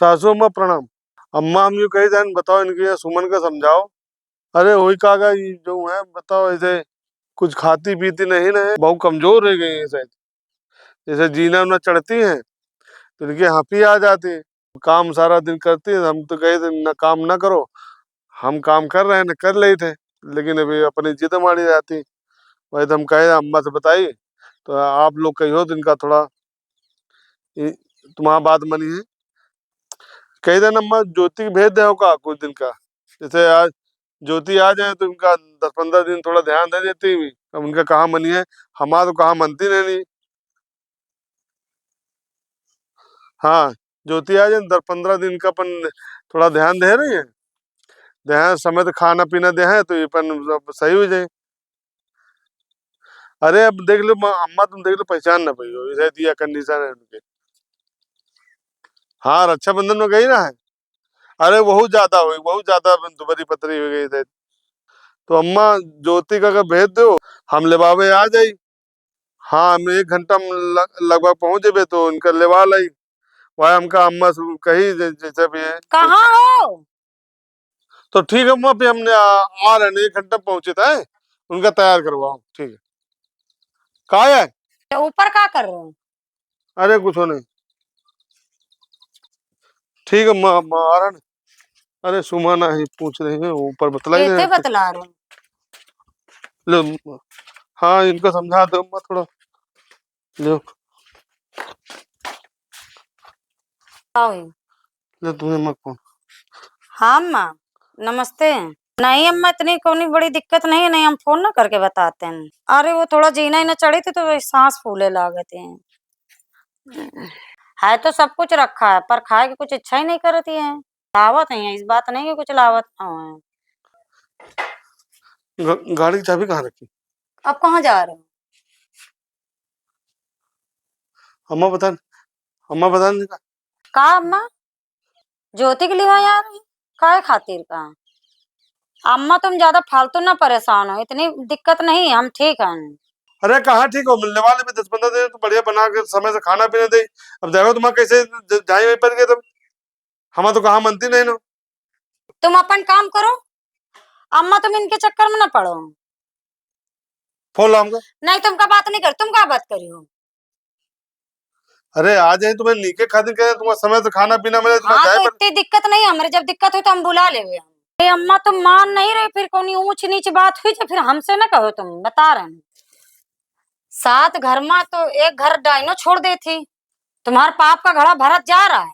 सासू अम्मा प्रणाम। अम्मा हम यूँ कही जान बताओ इनके सुमन का समझाओ। अरे वही काका ये जो है बताओ ऐसे कुछ खाती पीती नहीं ना है, बहुत कमजोर रह गई है शायद। जैसे जीना ना चढ़ती हैं तो इनकी हाँफी आ जाती है। काम सारा दिन करती है, हम तो कहे थे ना काम ना करो, हम काम कर रहे हैं ना कर रहे थे, लेकिन अभी अपनी जिद मारी जाती। वही तो हम कहे अम्मा से बताइए तो आप लोग कही हो तो इनका थोड़ा तुम्हारा बात मनी है। कई दिन अम्मा ज्योति के भेज दे का कुछ दिन का, जैसे आज ज्योति आ जाए तो इनका 10-15 दिन थोड़ा ध्यान दे देती हुई। अब उनका कहाँ मनी है, हमारा तो कहाँ मनती नहीं। हाँ ज्योति आ जाए 10-15 दिन का अपन थोड़ा ध्यान दे रही है, ध्यान समय तो खाना पीना दे है तो ये अपन सब सही हो जाए। अरे अब देख लो अम्मा, तुम देख लो पहचान ना पाई हो, ऐसा दिया कंडीशन है उनके। हाँ रक्षाबंधन में गई ना है। अरे बहुत ज्यादा हुई, बहुत ज्यादा दुबरी पतरी हो गई थे। तो अम्मा ज्योति का अगर भेज दो हम लेवावे आ जाई। हाँ हम 1 घंटा में लगभग पहुंच जेबे तो उनका लेवा लाई। वह हमका अम्मा से कही जैसे भी है। कहाँ हो? तो ठीक है अम्मा, फिर हमने आ रहे हैं, 1 घंटा पहुंचे थे, उनका तैयार करवाओ ठीक है। कहा है? ऊपर क्या कर रहे हो? अरे कुछ नहीं, ठीक है अम्मा, अम्मा आ रहा है। अरे सुमाना ही पूछ रही है, ऊपर बतलाई कैसे नहीं बतला रहे हो? लो। हाँ इनको समझा दो अम्मा थोड़ा। लो आओ। लो तुम्हें अम्मा कौन। हाँ अम्मा नमस्ते। नहीं अम्मा इतनी कोई बड़ी दिक्कत नहीं है, नहीं हम फोन ना करके बताते हैं। अरे वो थोड़ा जीना ही ना चढ़ी थी तो वो सांस फूले लागते हैं। है तो सब कुछ रखा है पर खाए की कुछ इच्छा ही नहीं करती है। लावत है इस बात नहीं है कुछ लावत ना है। गाड़ी की चाबी कहाँ रखी? अब कहाँ जा रहे हो? अम्मा बता, अम्मा बता नहीं का अम्मा ज्योति के लिए वहां आ रही काय खातिर का? अम्मा तुम ज्यादा फालतू ना परेशान हो, इतनी दिक्कत नहीं, हम ठीक हैं। अरे कहाँ ठीक हो, मिलने वाले भी 10-15 दिन तो बढ़िया बना के समय से खाना पीना दे। अब देखो तुम्हारा कैसे जाए वहीं पर गए तब, हमारा तो कहाँ मनती नहीं ना। तुम अपन काम करो, अम्मा तुम इनके चक्कर में ना पड़ो। फोन लाऊंगा। नहीं तुम का बात नहीं कर, तुम का बात करी हो? अरे आ जाए तुम्हें नीके खातिर कहे, तुम्हारा समय से खाना पीना मिले तुम्हारा हाँ जाए तो पर। इतनी दिक्कत नहीं है हमारे, जब दिक्कत हुई तो हम बुला ले। अम्मा तुम मान नहीं रहे, फिर कौन ऊंच नीच बात हुई तो फिर हमसे ना कहो, तुम बता रहे हैं। 7 घर में तो एक घर डाइनो छोड़ दे थी, तुम्हारे पाप का घड़ा भरत जा रहा है।